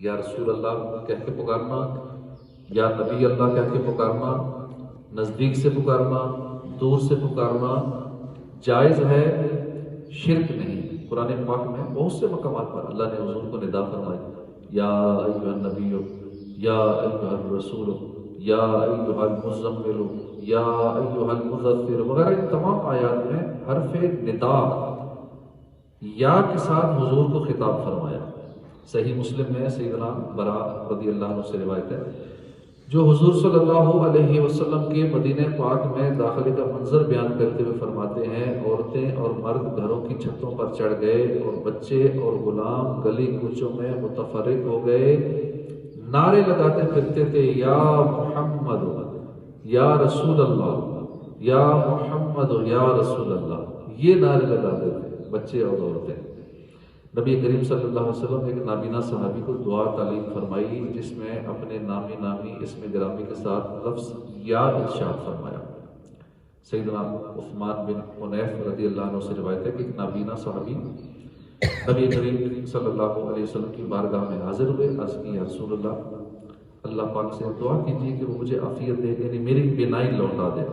یا رسول اللہ کہہ کے پکارنا، یا نبی اللہ کہہ کے پکارنا، نزدیک سے پکارنا، دور سے پکارنا جائز ہے، شرک نہیں۔ قرآن پاک میں بہت سے مقامات پر اللہ نے حضور کو ندا فرمائی، یا ایھا النبی، یا ایھا الرسول، یا ایھا المزمل، یا ایھا المدثر وغیرہ۔ ان تمام آیات میں حرف ندا یا کے ساتھ حضور کو خطاب فرمایا۔ صحیح مسلم میں سیدنا برا رضی اللہ عنہ سے روایت ہے، جو حضور صلی اللہ علیہ وسلم کے مدینہ پاک میں داخلے کا منظر بیان کرتے ہوئے فرماتے ہیں، عورتیں اور مرد گھروں کی چھتوں پر چڑھ گئے اور بچے اور غلام گلی کوچوں میں متفرق ہو گئے، نعرے لگاتے پھرتے تھے، یا محمد یا رسول اللہ، یا محمد یا رسول اللہ، یہ نعرے لگاتے تھے بچے اور عورتیں۔ نبی کریم صلی اللہ علیہ وسلم ایک نابینا صحابی کو دعا تعلیم فرمائی، جس میں اپنے نامی اسم گرامی کے ساتھ لفظ یا ارشاد فرمایا۔ سیدنا عثمان بن حنیف رضی اللہ عنہ سے روایت ہے کہ ایک نابینا صحابی نبی کریم صلی اللہ علیہ وسلم کی بارگاہ میں حاضر ہوئے، عرض کی یا رسول اللہ پاک سے دعا کیجیے کہ وہ مجھے عافیت دے، یعنی میری بینائی لوٹا دے۔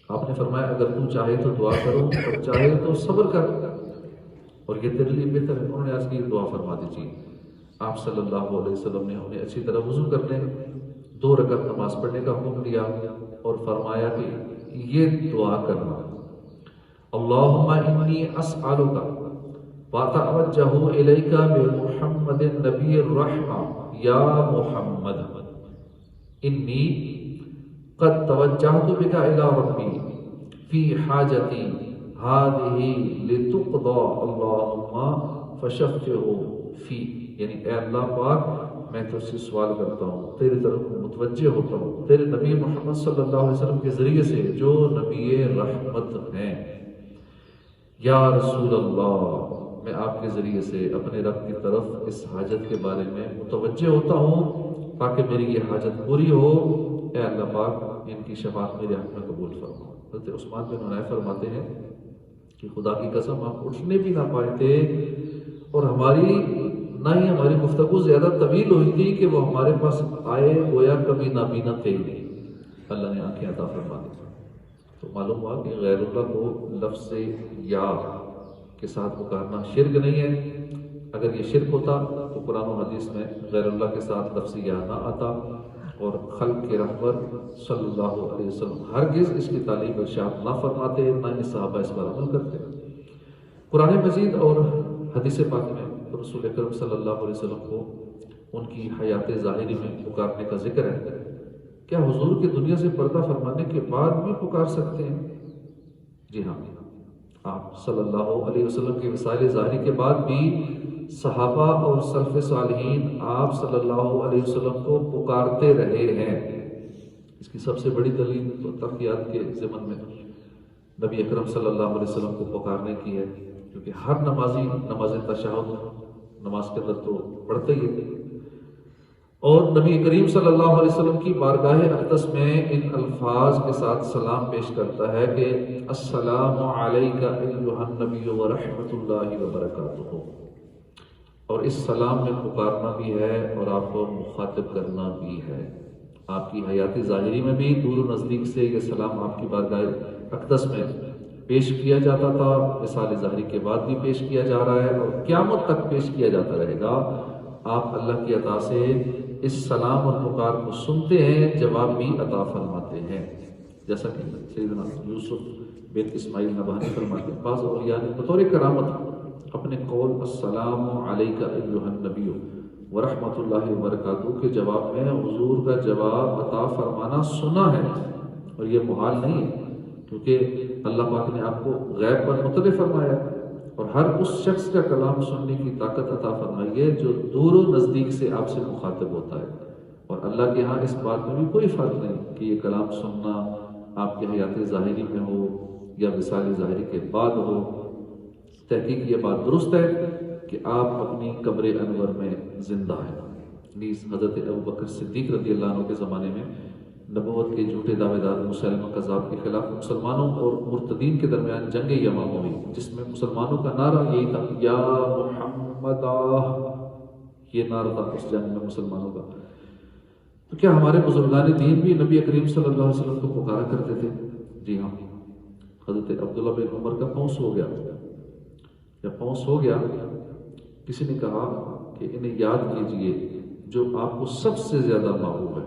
آپ نے فرمایا اگر تو چاہے تو دعا کرو اور چاہے تو صبر کر، اور یہ تیرے لیے بہتر ہے۔ انہوں نے عرض کی دعا فرما دیجیے۔ آپ صلی اللہ علیہ وسلم نے انہیں اچھی طرح وضو کرنے، 2 رکعت نماز پڑھنے کا حکم دیا اور فرمایا کہ یہ دعا کرنا، اللہم انی اسألک واتوجہ الیک بمحمد نبی الرحمہ، یا محمد انی قد توجہت بک الی ربی فی حاجتی هذه لتقضى اللهم فشفعه فی، یعنی اے اللہ پاک میں تجھ سے سوال کرتا ہوں، تیری طرف متوجہ ہوتا ہوں تیرے نبی محمد صلی اللہ علیہ وسلم کے ذریعے سے جو نبی رحمت ہیں، یا رسول اللہ میں آپ کے ذریعے سے اپنے رب کی طرف اس حاجت کے بارے میں متوجہ ہوتا ہوں تاکہ میری یہ حاجت پوری ہو، اے اللہ پاک ان کی شفاعت میرے حق میں قبول فرما۔ حضرت عثمان بن حنیف فرماتے ہیں کہ خدا کی قسم ہم اٹھنے بھی نہ پائے تھے، اور نہ ہی ہماری گفتگو زیادہ طویل ہوئی تھی کہ وہ ہمارے پاس آئے، گویا کبھی نابینا تھے ہی نہیں، اللہ نے آنکھیں عطا فرما دی۔ تو معلوم ہوا کہ غیر اللہ کو لفظ یا کے ساتھ پکارنا شرک نہیں ہے۔ اگر یہ شرک ہوتا تو قرآن و حدیث میں غیر اللہ کے ساتھ لفظ یا نہ آتا، اور خلق کے رہبر صلی اللہ علیہ وسلم ہرگز اس کی تعلیم ارشاد نہ فرماتے، نہ ہی صحابہ اس پر عمل کرتے۔ قرآن مجید اور حدیث پاک میں رسول اکرم صلی اللہ علیہ وسلم کو ان کی حیات ظاہری میں پکارنے کا ذکر ہے۔ کیا حضور کی دنیا سے پردہ فرمانے کے بعد بھی پکار سکتے ہیں؟ جی ہاں، آپ صلی اللہ علیہ وسلم کی وسائل ظاہری کے بعد بھی صحابہ اور سلف صالحین آپ صلی اللہ علیہ وسلم کو پکارتے رہے ہیں۔ اس کی سب سے بڑی دلیل تو تقیات کے ضمن میں نبی اکرم صلی اللہ علیہ وسلم کو پکارنے کی ہے، کیونکہ ہر نمازی نماز تشہد نماز کے اندر تو پڑھتے ہی ہے، اور نبی کریم صلی اللہ علیہ وسلم کی بارگاہ اقدس میں ان الفاظ کے ساتھ سلام پیش کرتا ہے کہ السلام علیک ایھا النبی ورحمۃ اللہ وبرکاتہ، اور اس سلام میں پکارنا بھی ہے اور آپ کو مخاطب کرنا بھی ہے۔ آپ کی حیات ظاہری میں بھی دور و نزدیک سے یہ سلام آپ کی بارگاہ اقدس میں پیش کیا جاتا تھا، مثال ظاہری کے بعد بھی پیش کیا جا رہا ہے اور قیامت تک پیش کیا جاتا رہے گا۔ آپ اللہ کی عطا سے اس سلام اور پکار کو سنتے ہیں، جواب بھی عطا فرماتے ہیں، جیسا کہ سیدنا یوسف بن اسماعیل نبہانی فرماتے ہیں، بعض اولیاء نے بطور کرامت اپنے قول السلام علیک ایھا النبی ورحمۃ اللہ وبرکاتہ کے جواب میں حضور کا جواب عطا فرمانا سنا ہے، اور یہ محال نہیں ہے کیونکہ اللہ پاک نے آپ کو غیب پر مطلع فرمایا اور ہر اس شخص کا کلام سننے کی طاقت عطا فرمائی ہے جو دور و نزدیک سے آپ سے مخاطب ہوتا ہے، اور اللہ کے ہاں اس بات میں بھی کوئی فرق نہیں کہ یہ کلام سننا آپ کے حیات ظاہری میں ہو یا وصال ظاہری کے بعد ہو۔ تحقیق یہ بات درست ہے کہ آپ اپنی قبر انور میں زندہ ہیں۔ نیز حضرت ابوبکر صدیق رضی اللہ عنہ کے زمانے میں نبوت کے جھوٹے دعوے دار مسیلمہ کذاب کے خلاف مسلمانوں اور مرتدین کے درمیان جنگ یمامہ ہوئی، جس میں مسلمانوں کا نعرہ یہی تھا، یا محمد یہ نعرہ تھا اس جنگ میں مسلمانوں کا۔ تو کیا ہمارے بزرگان دین بھی نبی کریم صلی اللہ علیہ وسلم کو پکارا کرتے تھے؟ جی ہاں، حضرت عبداللہ بن عمر کا پونس ہو گیا، جب پونس ہو گیا کسی نے کہا کہ انہیں یاد کیجئے جو آپ کو سب سے زیادہ محبوب ہے۔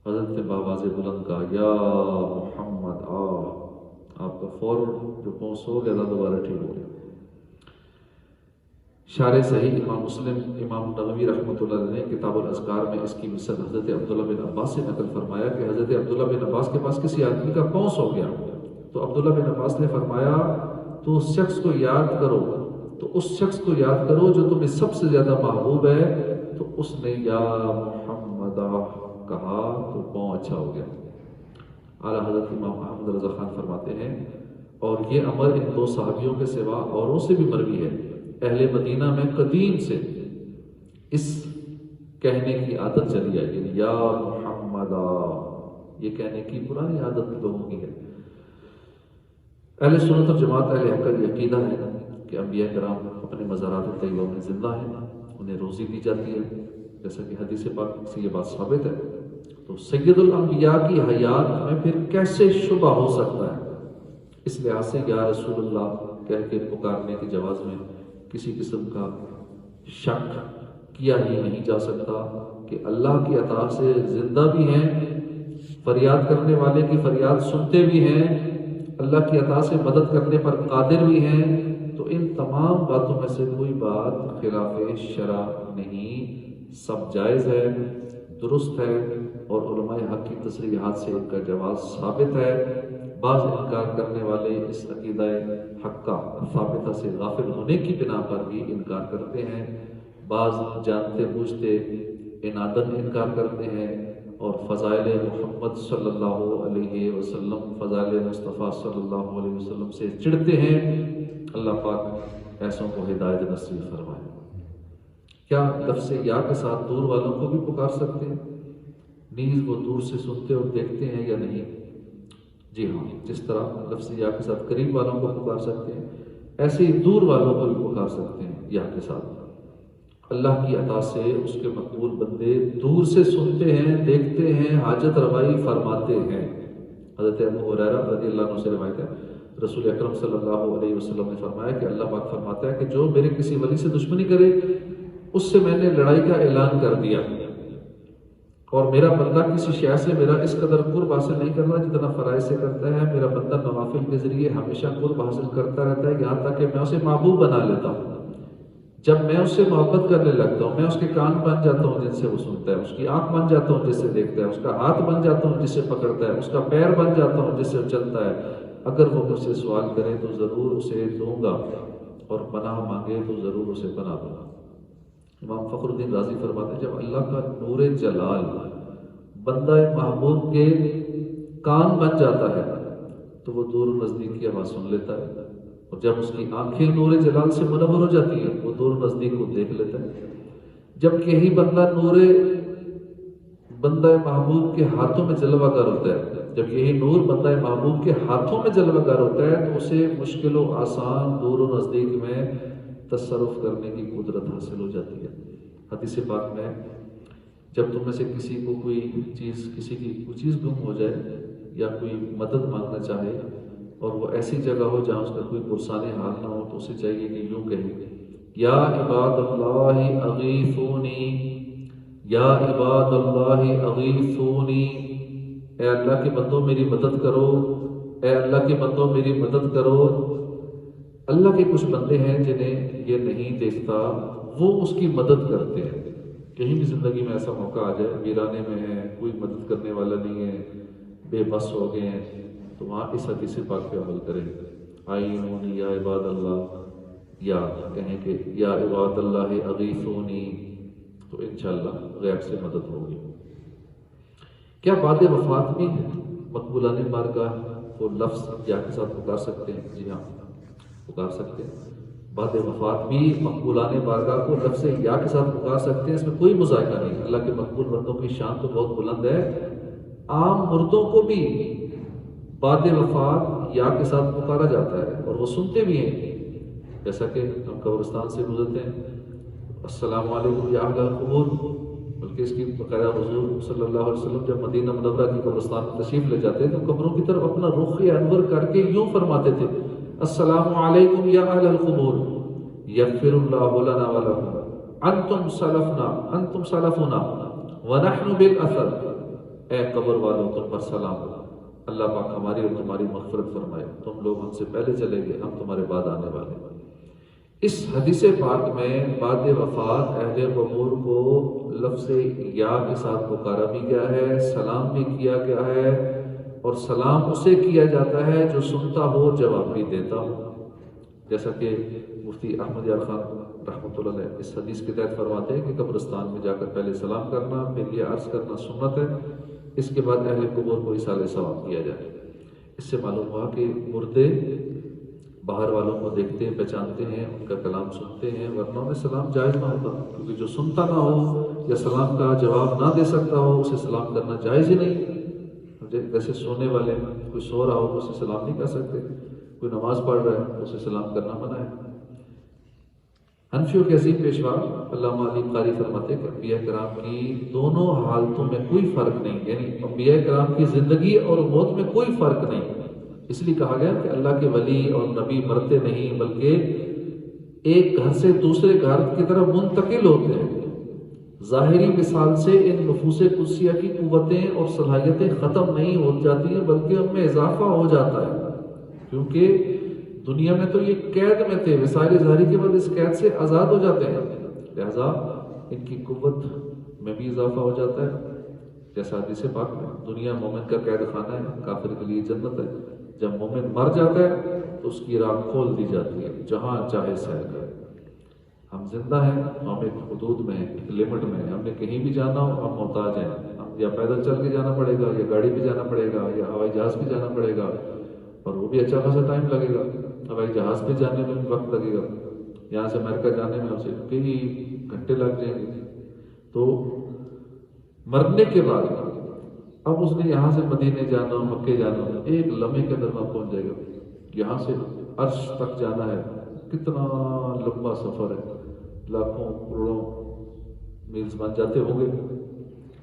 حضرت نے بآواز بلند کہا یا محمد آ، آپ کا فوراً جو پونس ہو گیا تھا دوبارہ ٹھیک ہو گیا۔ شارح صحیح امام مسلم امام نووی رحمۃ اللہ علیہ نے کتاب الاذکار میں اس کی مثال حضرت عبداللہ بن عباس سے نقل فرمایا کہ حضرت عبداللہ بن عباس کے پاس کسی آدمی کا پونس ہو گیا، تو عبداللہ بن عباس نے فرمایا تو اس شخص کو یاد کرو، تو اس شخص کو یاد کرو جو تمہیں سب سے زیادہ محبوب ہے۔ تو اس نے یا محمد کہا تو پاؤں اچھا ہو گیا۔ اعلیٰ حضرت امام احمد رضا خان فرماتے ہیں اور یہ امر ان دو صحابیوں کے سوا اوروں سے بھی مروی ہے، اہل مدینہ میں قدیم سے اس کہنے کی عادت چلی آئی، یعنی یا محمد یہ کہنے کی پرانی عادت لوگوں کی ہے۔ اہل سنت اور جماعت اہل حق کا یہ عقیدہ ہے کہ انبیاء کرام اپنے مزارات طیبہ میں زندہ ہیں، انہیں روزی دی جاتی ہے، جیسا کہ حدیث پاک سے یہ بات ثابت ہے۔ تو سید الانبیاء کی حیات میں پھر کیسے شبہ ہو سکتا ہے؟ اس لحاظ سے یا رسول اللہ کہہ کے پکارنے کے جواز میں کسی قسم کا شک کیا ہی نہیں جا سکتا کہ اللہ کی عطا سے زندہ بھی ہیں، فریاد کرنے والے کی فریاد سنتے بھی ہیں، اللہ کی عطا سے مدد کرنے پر قادر بھی ہیں۔ تو ان تمام باتوں میں سے کوئی بات خلاف شرع نہیں، سب جائز ہے، درست ہے، اور علماء حق کی تصریحات سے ان کا جواز ثابت ہے۔ بعض انکار کرنے والے اس عقیدہ حقہ ثابتہ سے غافل ہونے کی بنا پر بھی انکار کرتے ہیں، بعض جانتے بوجھتے عناداً انکار کرتے ہیں، اور فضائل محمد صلی اللہ علیہ وسلم، فضائل مصطفیٰ صلی اللہ علیہ وسلم سے چڑھتے ہیں۔ اللہ پاک ایسوں کو ہدایت نصیب فرمائے۔ کیا لفظ یا کے ساتھ دور والوں کو بھی پکار سکتے ہیں؟ نیز وہ دور سے سنتے اور دیکھتے ہیں یا نہیں؟ جی ہاں، جس طرح لفظ یا کے ساتھ قریب والوں کو پکار سکتے ہیں، ایسے ہی دور والوں کو بھی پکار سکتے ہیں یا کے ساتھ۔ اللہ کی عطا سے اس کے مقبول بندے دور سے سنتے ہیں، دیکھتے ہیں، حاجت روائی فرماتے ہیں۔ حضرت ابو ہریرہ رضی اللہ عنہ سے روایت ہے، رسول اکرم صلی اللہ علیہ وسلم نے فرمایا کہ اللہ پاک فرماتا ہے کہ جو میرے کسی ولی سے دشمنی کرے اس سے میں نے لڑائی کا اعلان کر دیا، اور میرا بندہ کسی شے سے میرا اس قدر قرب حاصل نہیں کرتا جتنا فرائض سے کرتا ہے، میرا بندہ نوافل کے ذریعے ہمیشہ قرب حاصل کرتا رہتا ہے، یہاں تک کہ میں اسے محبوب بنا لیتا ہوں۔ جب میں اس سے محبت کرنے لگتا ہوں، میں اس کے کان بن جاتا ہوں جن سے وہ سنتا ہے، اس کی آنکھ بن جاتا ہوں جس سے دیکھتا ہے، اس کا ہاتھ بن جاتا ہوں جس سے پکڑتا ہے، اس کا پیر بن جاتا ہوں جس سے چلتا ہے۔ اگر وہ مجھ سے سوال کرے تو ضرور اسے دوں گا، اور پناہ مانگے تو ضرور اسے پناہ دوں گا۔ امام فخر الدین رازی فرماتے ہیں جب اللہ کا نور جلال بندہ محبوب کے کان بن جاتا ہے تو وہ دور و نزدیک کی آواز سن لیتا ہے، اور جب اس کی آنکھیں نور جلال سے منور ہو جاتی ہیں وہ دور و نزدیک کو دیکھ لیتا ہے۔ جب یہی بندہ بندہ محبوب کے ہاتھوں میں جلوہ گر ہوتا ہے، جب یہی نور بندہ محبوب کے ہاتھوں میں جلوہ گر ہوتا ہے تو اسے مشکل و آسان دور و نزدیک میں تصرف کرنے کی قدرت حاصل ہو جاتی ہے۔ حدیث پاک میں جب تم میں سے کسی کو کوئی چیز گم ہو جائے یا کوئی مدد مانگنا چاہے اور وہ ایسی جگہ ہو جہاں اس کا کوئی پرسان حال نہ ہو تو اسے چاہیے کہ یوں کہے یا عباد اللہ اغیثونی، یا عباد اللہ اغیثونی، اے اللہ کے بندوں میری مدد کرو، اے اللہ کے بندوں میری مدد کرو۔ اللہ کے کچھ بندے ہیں جنہیں یہ نہیں دیکھتا، وہ اس کی مدد کرتے ہیں۔ کہیں بھی زندگی میں ایسا موقع آ جائے، ویرانے میں ہے، کوئی مدد کرنے والا نہیں ہے، بے بس ہو گئے ہیں، تو وہاں اس حدیث پاک پہ عمل کریں، آئینونی یا عباد اللہ، یا کہیں کہ یا عباد اللہ اغیثونی، تو انشاءاللہ غیب سے مدد ہوگی۔ کیا بعد وفات بھی مقبولان بارگاہ کو لفظ یا کے ساتھ پکار سکتے ہیں؟ جی ہاں، پکار سکتے ہیں۔ بعد وفات بھی مقبولان بارگاہ کو لفظ یا کے ساتھ پکار سکتے ہیں، اس میں کوئی مذائقہ نہیں۔ اللہ کے مقبول بندوں کی شان تو بہت بلند ہے، عام مردوں کو بھی بعد وفات یا کے ساتھ پکارا جاتا ہے اور وہ سنتے بھی ہیں۔ جیسا کہ ہم قبرستان سے گزرتے ہیں، السلام علیکم یا اہل القبور، بلکہ اس کی باقاعدہ حضور صلی اللہ علیہ وسلم جب مدینہ منورہ کی قبرستان میں تشریف لے جاتے تو قبروں کی طرف اپنا رخ انور کر کے یوں فرماتے تھے، السلام علیکم یا اہل القبور یغفر اللہ لنا ولکم انتم سلفنا ونحن بالاثر، اے قبر والوں تم پر سلام ہو، اللہ پاک ہماری اور تمہاری مغفرت فرمائے، تم لوگ ہم سے پہلے چلے گئے، ہم تمہارے بعد آنے والے ہیں۔ اس حدیث پاک میں بعد وفات اہل قبور کو لفظ یا کے ساتھ پکارا بھی گیا ہے، سلام بھی کیا گیا ہے، اور سلام اسے کیا جاتا ہے جو سنتا ہو، جواب بھی دیتا ہو، جیسا کہ مفتی احمد یار خان رحمۃ اللہ علیہ اس حدیث کے تحت فرماتے ہیں کہ قبرستان میں جا کر پہلے سلام کرنا، پھر یہ عرض کرنا سنت ہے، اس کے بعد اہل قبور کو ایصال ثواب کیا جائے۔ اس سے معلوم ہوا کہ مردے باہر والوں کو دیکھتے ہیں، پہچانتے ہیں، ان کا کلام سنتے ہیں، ورنہ انہیں سلام جائز نہ ہوتا، کیونکہ جو سنتا نہ ہو یا سلام کا جواب نہ دے سکتا ہو اسے سلام کرنا جائز ہی نہیں۔ جیسے سونے والے کوئی سو رہا ہو تو اسے سلام نہیں کر سکتے، کوئی نماز پڑھ رہا ہے تو اسے سلام کرنا منع ہے۔ حنفیوں کے عظیم پیشوا علامہ علی قاری فرماتے کہ انبیاء کرام کی دونوں حالتوں میں کوئی فرق نہیں، یعنی انبیاء کرام کی زندگی اور موت میں کوئی فرق نہیں۔ اس لیے کہا گیا کہ اللہ کے ولی اور نبی مرتے نہیں، بلکہ ایک گھر سے دوسرے گھر کی طرف منتقل ہوتے ہیں۔ ظاہری مثال سے ان نفوس قدسیہ کی قوتیں اور صلاحیتیں ختم نہیں ہو جاتی ہیں، بلکہ ان میں اضافہ ہو جاتا ہے، کیونکہ دنیا میں تو یہ قید میں تھے، وسائل ظاہری کے بعد اس قید سے آزاد ہو جاتے ہیں، لہذا ان کی قوت میں بھی اضافہ ہو جاتا ہے۔ جیسا حدیث پاک میں دنیا مومن کا قید خانہ ہے، کافر کے لیے جنت ہے۔ جب مومن مر جاتا ہے تو اس کی راہ کھول دی جاتی ہے، جہاں چاہے سیر کرے۔ ہم زندہ ہیں، ہم ایک حدود میں، ایک لمٹ میں، ہم نے کہیں بھی جانا ہو ہم محتاج ہیں، ہم یا پیدل چل کے جانا پڑے گا، یا گاڑی پہ جانا پڑے گا، یا ہوائی جہاز پہ جانا پڑے گا، اور وہ بھی اچھا خاصا ٹائم لگے گا، ہوائی جہاز پہ جانے میں بھی وقت لگے گا، یہاں سے امریکہ جانے میں اسے کئی گھنٹے لگ جائیں گے۔ تو مرنے کے بعد اب اس نے یہاں سے مدینے جانا ہو، مکے جانا ہو، ایک لمحے کے اندر وہاں پہنچ جائے گا۔ یہاں سے عرش تک جانا ہے، کتنا لمبا سفر ہے، لاکھوں کروڑوں میلز بن جاتے ہوں گے،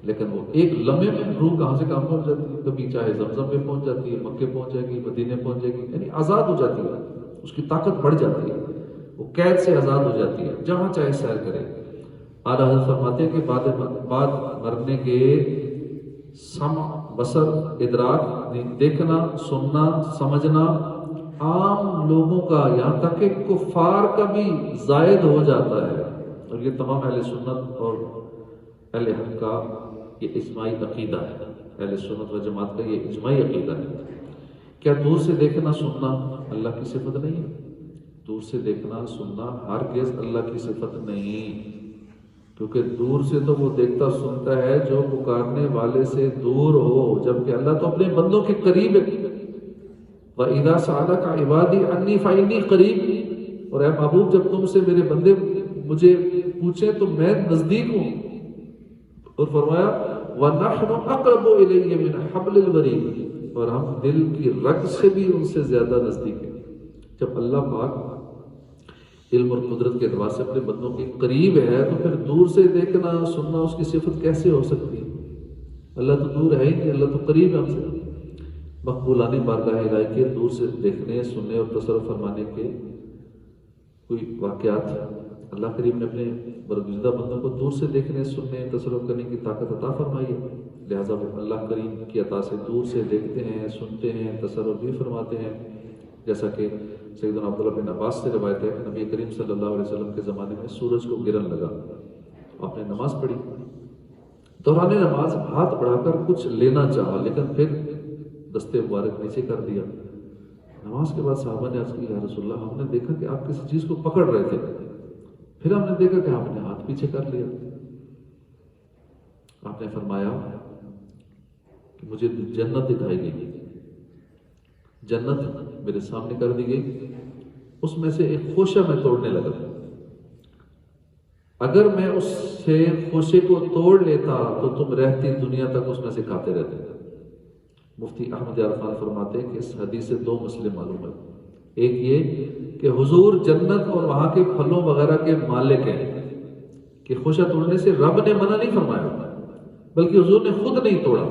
لیکن وہ ایک لمحے میں روح کہاں سے کہاں پہنچ جاتی ہے، کبھی چاہے زمزم پہ پہنچ جاتی ہے، مکے پہنچ جائے گی، مدینے پہنچ جائے گی، یعنی آزاد ہو جاتی ہے، اس کی طاقت بڑھ جاتی ہے، وہ قید سے آزاد ہو جاتی ہے، جہاں چاہے سیر کرے۔ اعلیٰ حضرت فرماتے ہیں کہ بعد مرنے کے سمع، بصر، ادراک، دیکھنا، سننا، سمجھنا عام لوگوں کا، یہاں تک کہ کفار کا بھی زائد ہو جاتا ہے، اور یہ تمام اہل سنت اور اہل حق کا یہ اجماعی عقیدہ ہے، اہل سنت و جماعت کا یہ اجماعی عقیدہ ہے۔ کیا دور سے دیکھنا سننا اللہ کی صفت نہیں ہے؟ دور سے دیکھنا سننا ہرگز اللہ کی صفت نہیں، کیونکہ دور سے تو وہ دیکھتا سنتا ہے جو پکارنے والے سے دور ہو، جبکہ اللہ تو اپنے بندوں کے قریب ہے۔ وَإِذَا سَأَلَكَ عِبَادِي عَنِّي فَإِنِّي قَرِيبٌ، اور اے محبوب جب تم سے میرے بندے مجھے پوچھیں تو میں نزدیک ہوں، اور فرمایا وَنَحْنُ أَقْرَبُ إِلَيْهِ مِنْ حَبْلِ الْوَرِيدِ، اور ہم دل کی رگ سے بھی ان سے زیادہ نزدیک ہیں۔ جب اللہ پاک علم اور قدرت کے اعتبار سے اپنے بندوں کے قریب ہے تو پھر دور سے دیکھنا سننا اس کی صفت کیسے ہو سکتی ہے؟ اللہ تو دور ہے ہی نہیں، اللہ تو قریب ہے ہم سے۔ مقبولانی بارگاہ الہی کے دور سے دیکھنے، سننے اور تصرف فرمانے کے کوئی واقعات اللہ کریم نے اپنے برگزیدہ بندوں کو دور سے دیکھنے، سننے، تصرف کرنے کی طاقت عطا فرمائی ہے، لہٰذا وہ اللہ کریم کی عطا سے دور سے دیکھتے ہیں، سنتے ہیں، تصرف بھی فرماتے ہیں۔ جیسا کہ سیدنا عبداللہ بن عباس سے روایت ہے کہ نبی کریم صلی اللہ علیہ وسلم کے زمانے میں سورج کو گرن لگا، آپ نے نماز پڑھی، دوران نماز ہاتھ بڑھا کر کچھ لینا چاہا، لیکن پھر دستے مبارک نیچے کر دیا۔ نماز کے بعد صحابہ نے عرض کی یا رسول اللہ، ہم نے دیکھا کہ آپ کسی چیز کو پکڑ رہے تھے، پھر ہم نے دیکھا کہ آپ نے ہاتھ پیچھے کر لیا۔ آپ نے فرمایا کہ مجھے جنت دکھائی گئی، جنت میرے سامنے کر دی گئی، اس میں سے ایک خوشہ میں توڑنے لگا، اگر میں اس سے خوشے کو توڑ لیتا تو تم رہتی دنیا تک اس میں سے کھاتے رہتے۔ مفتی احمد یار خان فرماتے ہیں کہ اس حدیث سے دو مسئلے معلوم ہیں، ایک یہ کہ حضور جنت اور وہاں کے پھلوں وغیرہ کے مالک ہیں، کہ خوشہ توڑنے سے رب نے منع نہیں فرمایا بلکہ حضور نے خود نہیں توڑا.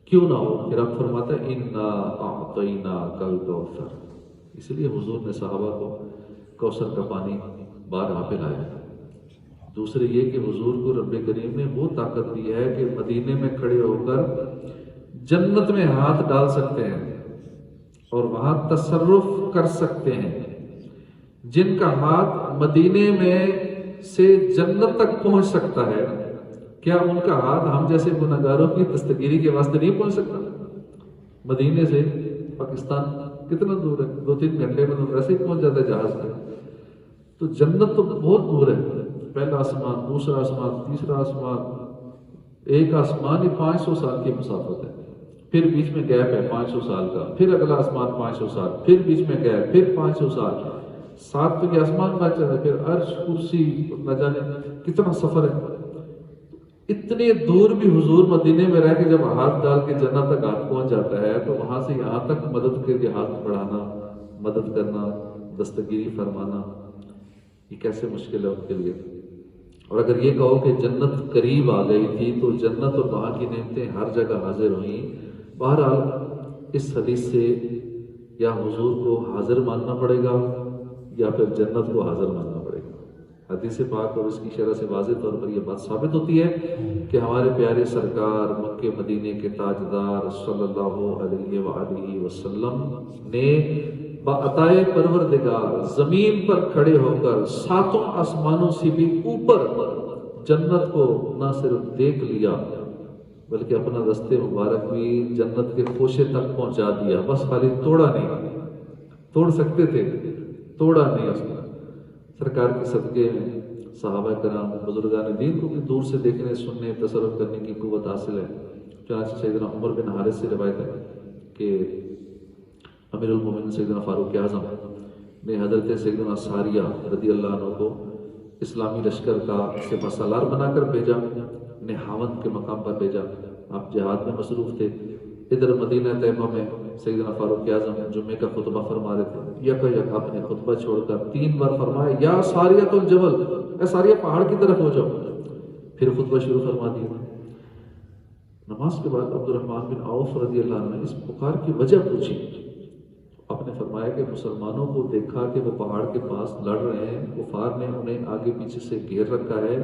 کیوں نہ ہو کہ رب فرماتا ہے انا اعطیناک الکوثر. اس لیے حضور نے صحابہ کو کوثر کا پانی بارہا پلایا. دوسرے یہ کہ حضور کو رب کریم نے وہ طاقت دی ہے کہ مدینے میں کھڑے ہو کر جنت میں ہاتھ ڈال سکتے ہیں اور وہاں تصرف کر سکتے ہیں. جن کا ہاتھ مدینے میں سے جنت تک پہنچ سکتا ہے، کیا ان کا ہاتھ ہم جیسے گناہگاروں کی دستگیری کے واسطے نہیں پہنچ سکتا؟ مدینے سے پاکستان کتنا دور ہے؟ 2-3 گھنٹے میں تو ویسے ہی پہنچ جاتا ہے جہاز میں. تو جنت تو بہت دور ہے. پہلا آسمان، دوسرا آسمان، تیسرا آسمان، ایک آسمان ہی 500 سال کی مسافت ہے. پھر بیچ میں گیپ ہے 500 سال کا، پھر اگلا آسمان 500 سال، پھر بیچ میں گیپ، پھر 500 سال. 7 تو یہ آسمان بچ جاتا ہے، پھر عرش، کرسی، نہ جانے کتنا سفر ہے. اتنے دور بھی حضور مدینے میں رہ کے جب ہاتھ ڈال کے جنت تک ہاتھ پہنچ جاتا ہے تو وہاں سے یہاں تک مدد کے لیے ہاتھ بڑھانا، مدد کرنا، دستگیری فرمانا، یہ کیسے مشکل ہے ان کے لیے. اور اگر یہ کہو کہ جنت قریب آ گئی تھی تو جنت اور وہاں کی نعمتیں ہر جگہ حاضر ہوئیں. بہرحال اس حدیث سے یا حضور کو حاضر ماننا پڑے گا یا پھر جنت کو حاضر ماننا پڑے گا. حدیث پاک اور اس کی شرح سے واضح طور پر یہ بات ثابت ہوتی ہے کہ ہمارے پیارے سرکار مکہ مدینے کے تاجدار صلی اللہ علیہ وآلہ وسلم نے بعطائے پروردگار زمین پر کھڑے ہو کر 7 آسمانوں سے بھی اوپر جنت کو نہ صرف دیکھ لیا بلکہ اپنا دستے مبارک بھی جنت کے خوشے تک پہنچا دیا. بس خالی توڑا نہیں، توڑ سکتے تھے، توڑا نہیں. اس نے سرکار کے صدقے میں صحابہ کرام بزرگان دین کو بھی دور سے دیکھنے، سننے، تصرف کرنے کی قوت حاصل ہے. چنانچہ سیدنا عمر بن حارث سے روایت ہے کہ امیر المومنین سیدنا فاروق اعظم نے حضرت سیدنا ساریہ رضی اللہ عنہ کو اسلامی لشکر کا سپہ سالار بنا کر بھیجا، نہاوند کے مقام پر بھیجا. آپ جہاد میں مصروف تھے. ادھر مدینہ طیبہ میں سیدنا فاروق اعظم جمعے کا خطبہ فرما رہے تھے. یک اپنے خطبہ چھوڑ کر 3 بار فرمایا یا ساریۃ الجبل، اے ساریہ پہاڑ کی طرف ہو جاؤ. پھر خطبہ شروع فرما دیا. نماز کے بعد عبد الرحمن بن عوف رضی اللہ عنہ نے اس پکار کی وجہ پوچھی. آپ نے فرمایا کہ مسلمانوں کو دیکھا کہ وہ پہاڑ کے پاس لڑ رہے ہیں، کفار نے انہیں آگے پیچھے سے گھیر رکھا ہے.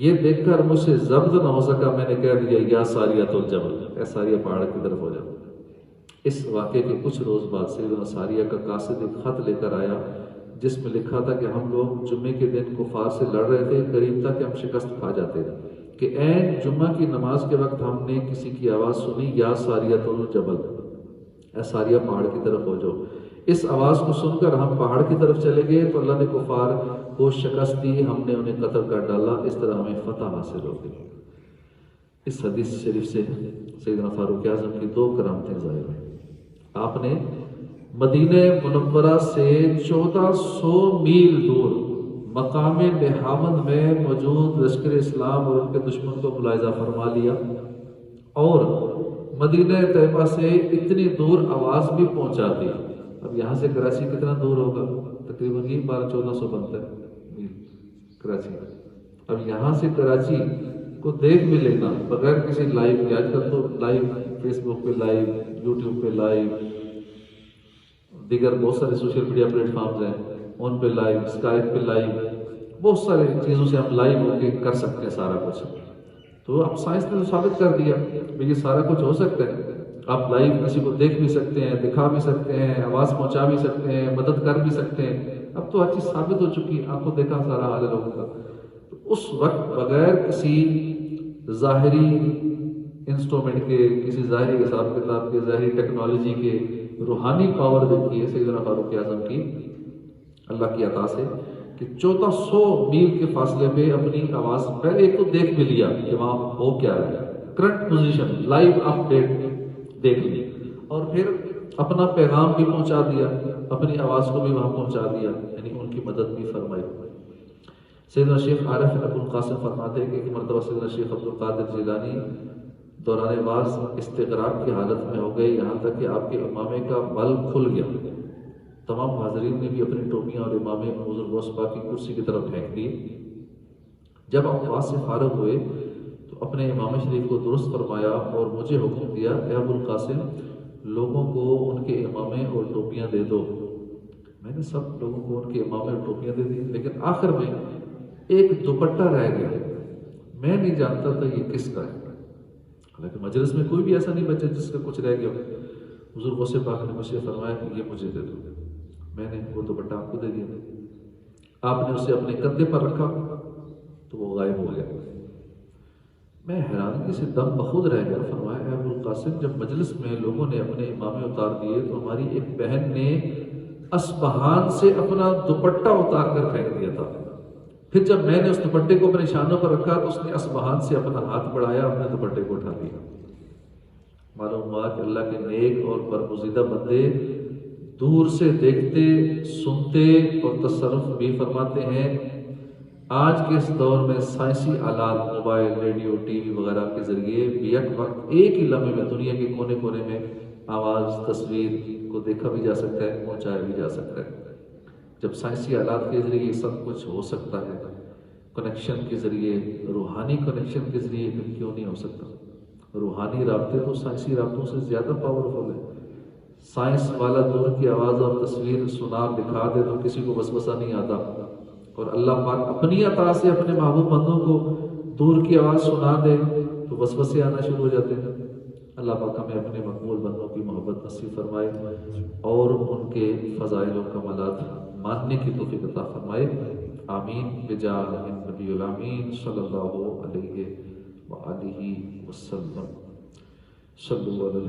یہ دیکھ کر مجھ سے ضبط نہ ہو سکا، میں نے کہہ دیا یا ساریۃ الجبل، اے ساریہ پہاڑ کی طرف ہو جاؤ. اس واقعے کے کچھ روز بعد سیدنا ساریہ کا قاصد ایک خط لے کر آیا جس میں لکھا تھا کہ ہم لوگ جمعے کے دن کفار سے لڑ رہے تھے، قریب تھا کہ ہم شکست کھا جاتے کہ عین جمعہ کی نماز کے وقت ہم نے کسی کی آواز سنی یا ساریۃ الجبل، اے ساریہ پہاڑ کی طرف ہو جاؤ. اس آواز کو سن کر ہم پہاڑ کی طرف چلے گئے تو اللہ نے کفار کو شکست دی، ہم نے انہیں قتل کر ڈالا. اس طرح ہمیں فتح حاصل ہو گئی. اس حدیث شریف سے سیدنا فاروق اعظم کی 2 کرامتیں ظاہر ہیں. آپ نے مدینہ منورہ سے 1400 میل دور مقام نہاوند میں موجود لشکر اسلام اور ان کے دشمن کو ملاحظہ فرما لیا اور مدینہ طیبہ سے اتنی دور آواز بھی پہنچا دی. اب یہاں سے کراچی کتنا دور ہوگا؟ تقریباً 1200-1400 بنتا ہے میل کراچی. اب یہاں سے کراچی کو دیکھ بھی لینا بغیر کسی لائیو کے، آج کل تو لائیو فیس بک پہ لائیو، یوٹیوب پہ لائیو، دیگر بہت سارے سوشل میڈیا پلیٹ فارمز ہیں ان پہ لائیو، اسکائپ پہ لائیو، بہت سارے چیزوں سے ہم لائیو ہو کے کر سکتے ہیں سارا کچھ. تو اب سائنس نے تو ثابت کر دیا کہ یہ سارا کچھ ہو سکتا ہے. آپ لائیو کسی کو دیکھ بھی سکتے ہیں، دکھا بھی سکتے ہیں، آواز پہنچا بھی سکتے ہیں، مدد کر بھی سکتے ہیں. اب تو ہر چیز ثابت ہو چکی ہے، آپ کو دیکھا سارا حال ہے لوگوں کا. تو اس وقت بغیر کسی ظاہری انسٹرومنٹ کے، کسی ظاہری حساب کتاب کے، ظاہری ٹیکنالوجی کے، روحانی پاور دیکھی ہے سیدنا فاروق اعظم کی اللہ کی عطا سے کہ 1400 میل کے فاصلے پہ اپنی آواز پہلے ایک تو دیکھ بھی لیا کہ وہاں ہو کیا رہا ہے، کرنٹ پوزیشن لائیو اپڈیٹ دیکھ لی، اور پھر اپنا پیغام بھی پہنچا دیا، اپنی آواز کو بھی وہاں پہنچا دیا، یعنی ان کی مدد بھی فرمائی. سیدنا شیخ عارف ابو القاسم فرماتے ہیں کہ ایک مرتبہ سیدنا شیخ عبد القادر جیلانی دوران بعض استغراق کی حالت میں ہو گئے، یہاں تک کہ آپ کے امامے کا بل کھل گیا. تمام حاضرین نے بھی اپنی ٹوپیاں اور امامے حضور غوث پاک کی کرسی کی طرف پھینک دیے. جب آپ وعظ سے فارغ ہوئے تو اپنے امام شریف کو درست فرمایا اور مجھے حکم دیا اے ابو القاسم لوگوں کو ان کے امامے اور ٹوپیاں دے دو۔ میں نے سب لوگوں کو ان کے امامے اور ٹوپیاں دے دی، لیکن آخر میں ایک دوپٹہ رہ گیا، میں نہیں جانتا تھا یہ کس کا ہے۔ حالانکہ مجلس میں کوئی بھی ایسا نہیں بچا جس کا کچھ رہ گیا۔ حضور غوث پاک نے مجھ سے فرمایا کہ یہ مجھے دے دو۔ میں نے وہ دوپٹہ آپ کو دے دیا، آپ نے اسے اپنے کندھے پر رکھا تو وہ غائب ہو گیا۔ میں حیرانگی سے دم بخود رہ گیا۔ فرمایا اے ابو القاسم جب مجلس میں لوگوں نے اپنے امامے اتار دیے تو ہماری ایک بہن نے اسبہان سے اپنا دوپٹہ اتار کر پھینک دیا تھا، پھر جب میں نے اس دوپٹے کو اپنے شانوں پر رکھا تو اس نے اسبہان سے اپنا ہاتھ بڑھایا، اپنے دوپٹے کو اٹھا لیا۔ معلوم ہوا کہ اللہ کے نیک اور برگزیدہ بندے دور سے دیکھتے سنتے اور تصرف بھی فرماتے ہیں۔ آج کے اس دور میں سائنسی آلات موبائل ریڈیو ٹی وی وغیرہ کے ذریعے بیک وقت ایک ہی لمحے میں دنیا کے کونے کونے میں آواز تصویر کو دیکھا بھی جا سکتا ہے، پہنچایا بھی جا سکتا ہے۔ جب سائنسی آلات کے ذریعے سب کچھ ہو سکتا ہے، کنیکشن کے ذریعے روحانی کنیکشن کے ذریعے کیوں نہیں ہو سکتا؟ روحانی رابطے تو سائنسی رابطوں سے زیادہ پاورفل ہے۔ سائنس والا دور کی آواز اور تصویر سنا دکھا دے تو کسی کو وسوسہ نہیں آتا، اور اللہ پاک اپنی عطا سے اپنے محبوب بندوں کو دور کی آواز سنا دے تو وسوسے آنا شروع ہو جاتے ہیں۔ اللہ پاک ہمیں اپنے مقبول بندوں کی محبت نصیب فرمائے اور ان کے فضائل و کمالات ماننے کی توفیق عطا فرمائے، آمین بجاہ النبی الامین صلی اللہ علیہ وآلہ وسلم۔ صلی اللہ علیہ